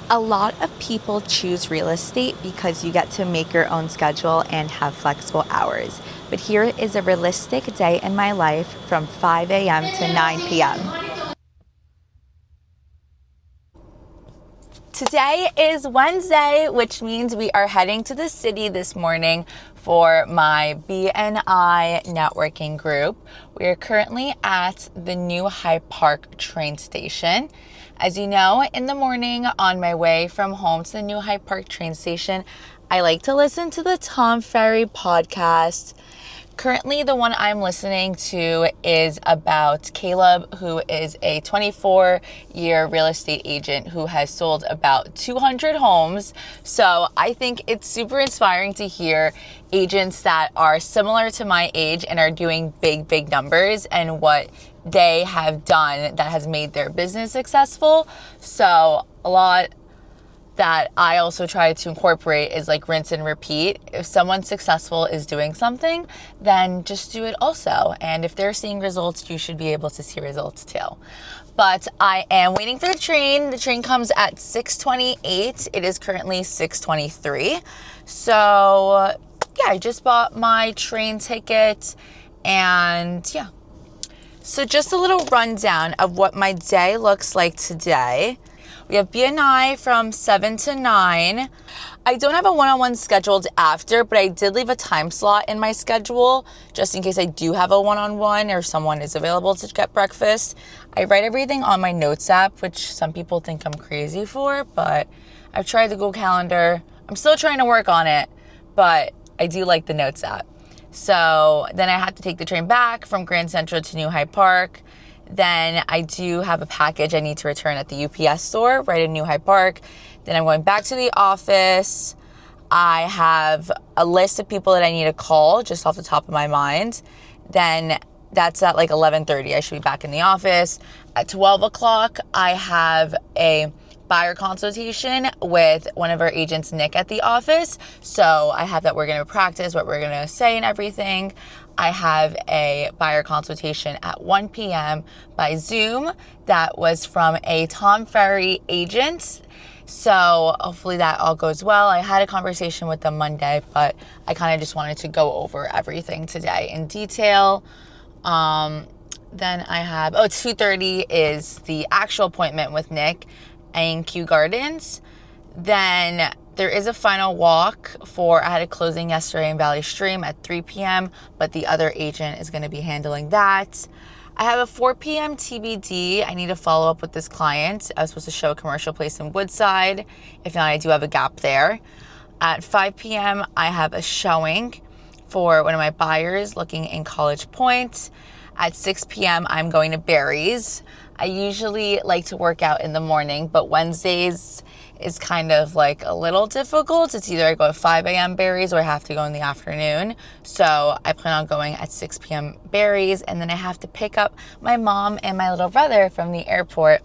A lot of people choose real estate because you get to make your own schedule and have flexible hours. But here is a realistic day in my life from 5 a.m. to 9 p.m. Today is Wednesday, which means we are heading to the city this morning for my BNI networking group. We are currently at the new Hyde Park train station. As you know, in the morning on my way from home to the new Hyde Park train station, I like to listen to the Tom Ferry podcast. Currently, the one I'm listening to is about Caleb, who is a 24-year real estate agent who has sold about 200 homes. So I think it's super inspiring to hear agents that are similar to my age and are doing big numbers and what they have done that has made their business successful. So a lot that I also try to incorporate is like rinse and repeat. If someone successful is doing something, then just do it also. And if they're seeing results, you should be able to see results too. But I am waiting for the train. The train comes at 6:28. It is currently 6:23. So yeah, I just bought my train ticket and yeah. So just a little rundown of what my day looks like today. We have BNI from 7 to 9. I don't have a one-on-one scheduled after, but I did leave a time slot in my schedule just in case I do have a one-on-one or someone is available to get breakfast. I write everything on my notes app, which some people think I'm crazy for, but I've tried the Google Calendar. I'm still trying to work on it, but I do like the notes app. So then I had to take the train back from Grand Central to New Hyde Park. Then I do have a package I need to return at the UPS store right in New Hyde Park. Then I'm going back to the office. I have a list of people that I need to call just off the top of my mind. Then that's at like 11:30. I should be back in the office. At 12 o'clock, I have a buyer consultation with one of our agents, Nick, at the office. So I have that we're going to practice what we're going to say and everything. I have a buyer consultation at 1 p.m. by Zoom that was from a Tom Ferry agent. So hopefully that all goes well. I had a conversation with them Monday, but I kind of just wanted to go over everything today in detail. Then I have, 2:30 is the actual appointment with Nick in Kew Gardens. Then there is a final walk I had a closing yesterday in Valley Stream at 3 p.m., but the other agent is going to be handling that. I have a 4 p.m. TBD. I need to follow up with this client. I was supposed to show a commercial place in Woodside. If not, I do have a gap there. At 5 p.m., I have a showing for one of my buyers looking in College Point. At 6 p.m., I'm going to Barry's. I usually like to work out in the morning, but Wednesdays is kind of like a little difficult. It's either I go at 5 a.m. Barry's or I have to go in the afternoon. So I plan on going at 6 p.m. Barry's, and then I have to pick up my mom and my little brother from the airport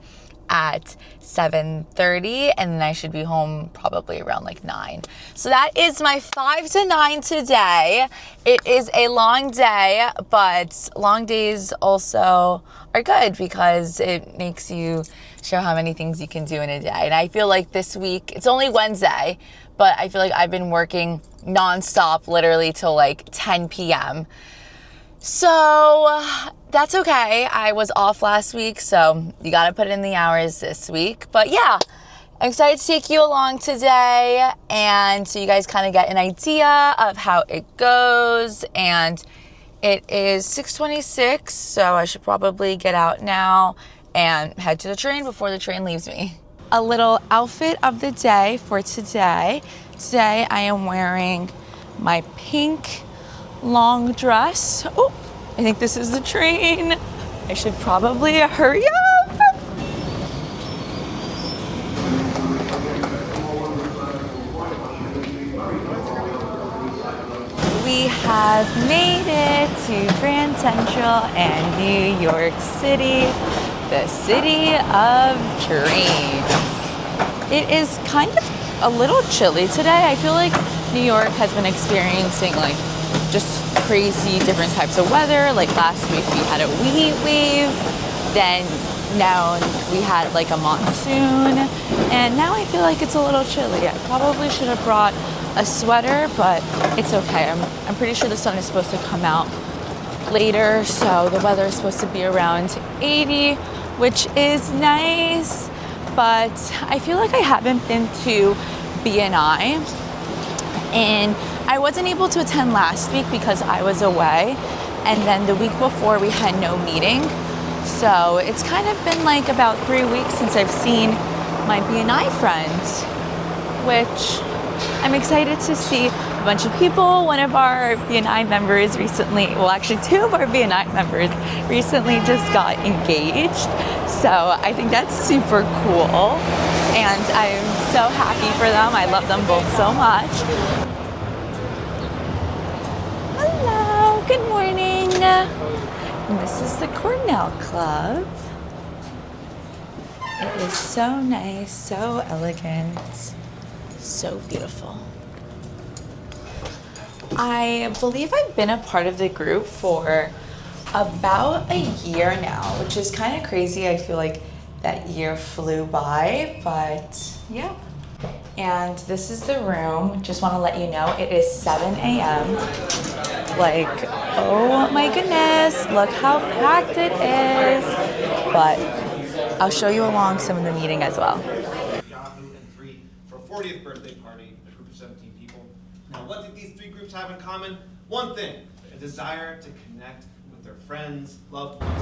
at 7:30, and then I should be home probably around like 9. So that is my 5 to 9 today. It is a long day, but long days also are good because it makes you show how many things you can do in a day. And I feel like this week, it's only Wednesday, but I feel like I've been working nonstop literally till like 10 p.m. So that's okay. I was off last week, so you got to put in the hours this week. But yeah, I'm excited to take you along today and so you guys kind of get an idea of how it goes. And it is 6:26, so I should probably get out now and head to the train before the train leaves me. A little outfit of the day for today. Today I am wearing my pink long dress. Oh, I think this is the train. I should probably hurry up. We have made it to Grand Central and New York City, the city of dreams. It is kind of a little chilly today. I feel like New York has been experiencing like just crazy different types of weather. Like last week we had a heat wave, then known we had like a monsoon, and now I feel like it's a little chilly. I probably should have brought a sweater, but it's okay. I'm pretty sure the sun is supposed to come out later, so the weather is supposed to be around 80, which is nice, but I feel like I haven't been to BNI, and I wasn't able to attend last week because I was away, and then the week before we had no meeting, so it's kind of been like about 3 weeks since I've seen my BNI friends, which I'm excited to see a bunch of people. One of our BNI members recently, well actually 2 of our BNI members recently just got engaged. So I think that's super cool. And I'm so happy for them. I love them both so much. Hello, good morning. And this is the Cornell Club. It is so nice, so elegant. So beautiful. I believe I've been a part of the group for about a year now, which is kind of crazy. I feel like that year flew by, but yeah. And this is the room. Just want to let you know it is 7 a.m. Like, oh my goodness, look how packed it is. But I'll show you along some of the meeting as well. 40th birthday party, a group of 17 people. Now, what did these 3 groups have in common? One thing, a desire to connect with their friends, loved ones.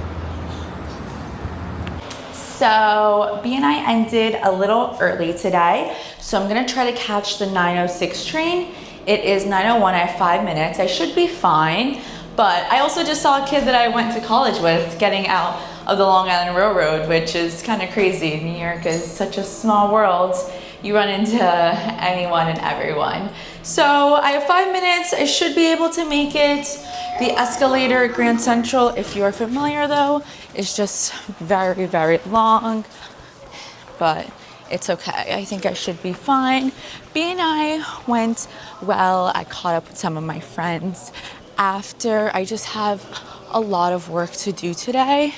So BNI ended a little early today, so I'm gonna try to catch the 9:06 train. It is 9:01, I have 5 minutes. I should be fine, but I also just saw a kid that I went to college with getting out of the Long Island Railroad, which is kind of crazy. New York is such a small world. You run into anyone and everyone. So I have 5 minutes. I should be able to make it. The escalator at Grand Central, if you are familiar though, is just very, very long, but it's okay. I think I should be fine. BNI went well. I caught up with some of my friends after. I just have a lot of work to do today,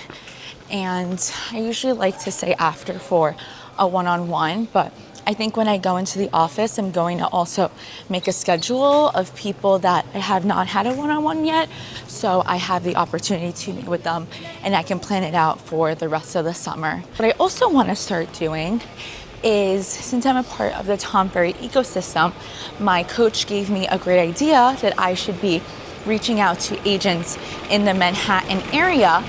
and I usually like to say after for a one-on-one, but I think when I go into the office, I'm going to also make a schedule of people that I have not had a one-on-one yet, so I have the opportunity to meet with them and I can plan it out for the rest of the summer. What I also want to start doing is, since I'm a part of the Tom Ferry ecosystem, my coach gave me a great idea that I should be reaching out to agents in the Manhattan area,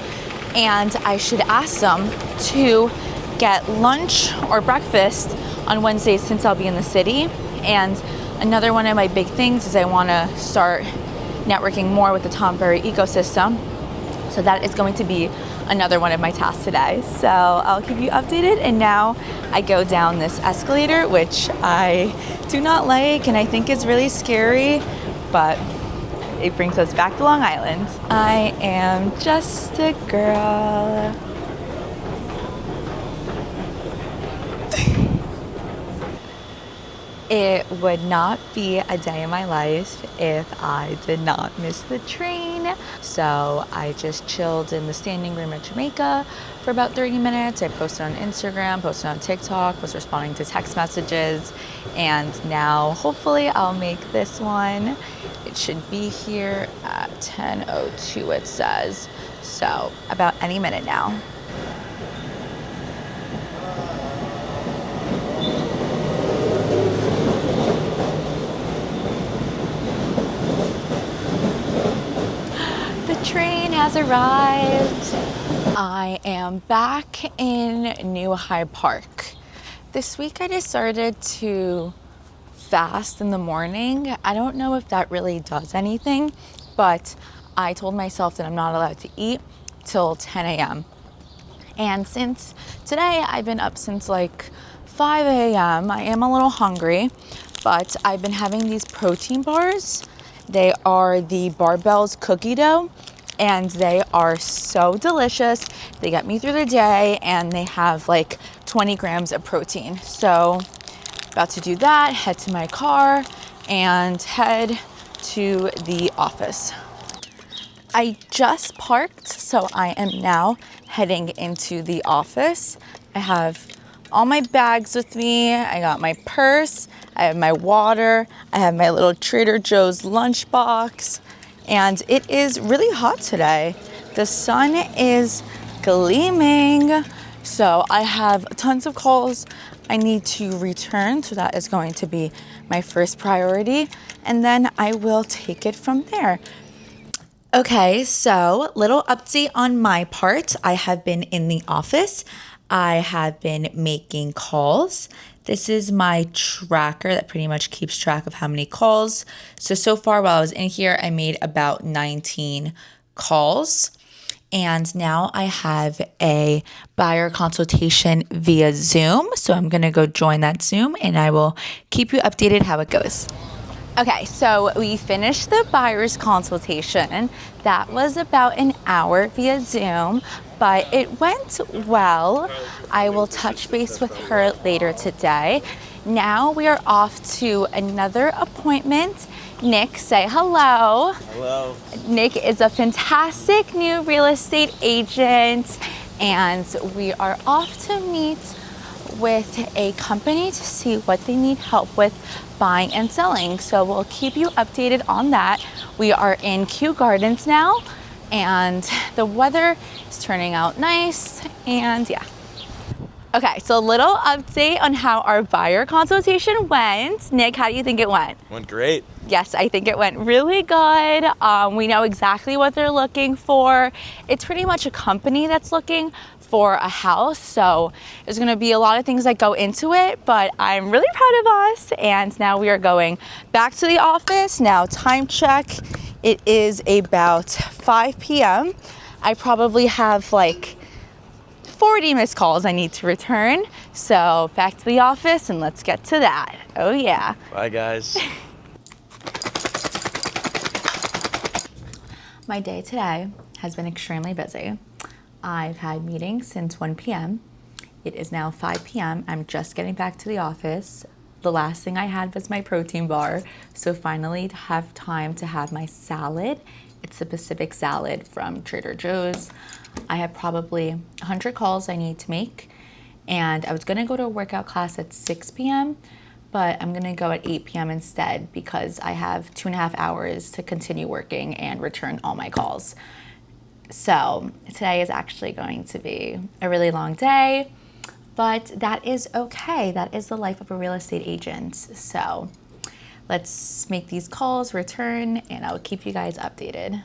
and I should ask them to get lunch or breakfast on Wednesdays since I'll be in the city. And another one of my big things is I want to start networking more with the Tom Ferry ecosystem. So that is going to be another one of my tasks today. So I'll keep you updated. And now I go down this escalator, which I do not like and I think is really scary, but it brings us back to Long Island. I am just a girl. It would not be a day in my life if I did not miss the train. So I just chilled in the standing room at Jamaica for about 30 minutes. I posted on Instagram, posted on TikTok, was responding to text messages, and now hopefully I'll make this one. It should be here at 10:02, it says. So about any minute now. Train has arrived. I am back in New Hyde Park. This week I decided to fast in the morning. I don't know if that really does anything, but I told myself that I'm not allowed to eat till 10 a.m. And since today I've been up since like 5 a.m., I am a little hungry, but I've been having these protein bars. They are the Barbell's cookie dough, and they are so delicious. They get me through the day, and they have like 20 grams of protein. So about to do that, head to my car, and head to the office. I just parked, so I am now heading into the office. I have all my bags with me. I got my purse, I have my water, I have my little Trader Joe's lunchbox, and it is really hot today. The sun is gleaming, so I have tons of calls I need to return, so that is going to be my first priority, and then I will take it from there. Okay, so little update on my part. I have been in the office. I have been making calls. This is my tracker that pretty much keeps track of how many calls. So far while I was in here, I made about 19 calls. And now I have a buyer consultation via Zoom. So I'm going to go join that Zoom and I will keep you updated how it goes. Okay, so we finished the buyer's consultation. That was about an hour via Zoom, but it went well. I will touch base with her later today. Now we are off to another appointment. Nick, say hello. Hello. Nick is a fantastic new real estate agent, and we are off to meet with a company to see what they need help with buying and selling. So we'll keep you updated on that. We are in Kew Gardens now, and the weather is turning out nice, and yeah. Okay, so a little update on how our buyer consultation went. Nick, how do you think it went? Went great. Yes, I think it went really good. We know exactly what they're looking for. It's pretty much a company that's looking for a house, so there's gonna be a lot of things that go into it, but I'm really proud of us, and now we are going back to the office. Now, time check, it is about 5 p.m. I probably have like 40 missed calls I need to return, so back to the office and let's get to that. Oh yeah. Bye, guys. My day today has been extremely busy. I've had meetings since 1 p.m. It is now 5 p.m. I'm just getting back to the office. The last thing I had was my protein bar, so finally to have time to have my salad. It's a Pacific salad from Trader Joe's. I have probably 100 calls I need to make, and I was gonna go to a workout class at 6 p.m., but I'm gonna go at 8 p.m. instead because I have 2.5 hours to continue working and return all my calls. So today is actually going to be a really long day, but that is okay. That is the life of a real estate agent. So let's make these calls, return, and I'll keep you guys updated.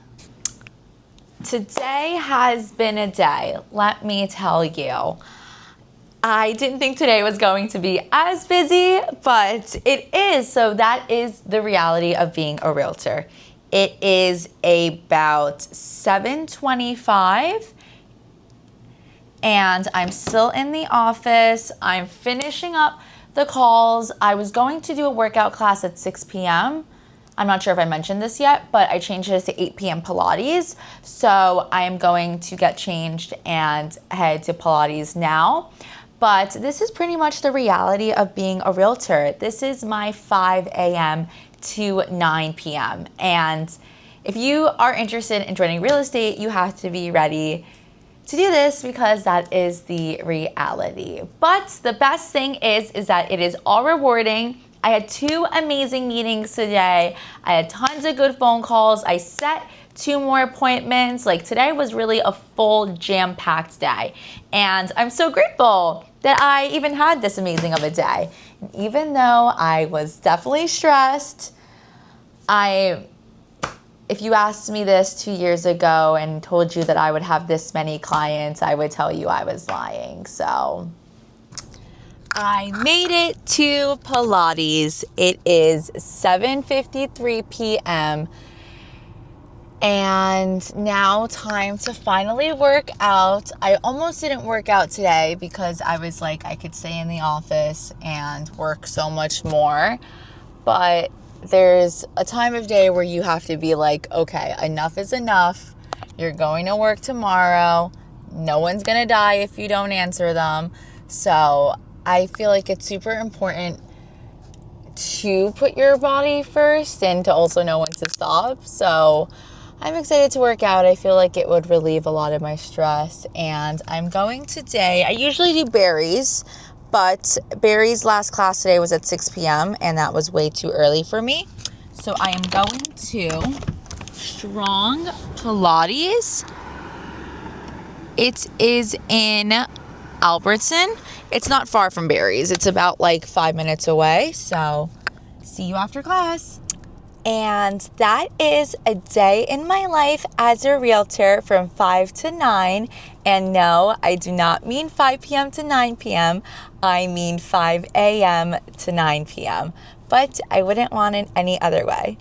Today has been a day, let me tell you. I didn't think today was going to be as busy, but it is. So that is the reality of being a realtor. It is about 7:25 and I'm still in the office. I'm finishing up the calls. I was going to do a workout class at 6 p.m. I'm not sure if I mentioned this yet, but I changed it to 8 p.m. Pilates. So I am going to get changed and head to Pilates now. But this is pretty much the reality of being a realtor. This is my 5 a.m. to 9 p.m. And if you are interested in joining real estate, you have to be ready to do this because that is the reality. But the best thing is that it is all rewarding. I had 2 amazing meetings today. I had tons of good phone calls. I set 2 more appointments. Like today was really a full jam-packed day. And I'm so grateful that I even had this amazing of a day. Even though I was definitely stressed, if you asked me this 2 years ago and told you that I would have this many clients, I would tell you I was lying. So I made it to Pilates. It is 7:53 p.m. and now time to finally work out. I almost didn't work out today because I was like, I could stay in the office and work so much more. But there's a time of day where you have to be like, okay, enough is enough. You're going to work tomorrow. No one's going to die if you don't answer them. So I feel like it's super important to put your body first and to also know when to stop. So I'm excited to work out. I feel like it would relieve a lot of my stress. And I'm going today. I usually do Barry's, but Barry's last class today was at 6 p.m. and that was way too early for me. So I am going to Strong Pilates. It is in Albertson. It's not far from Barry's. It's about like 5 minutes away. So see you after class. And that is a day in my life as a realtor from 5 to 9. And no, I do not mean 5 p.m. to 9 p.m. I mean 5 a.m. to 9 p.m. But I wouldn't want it any other way.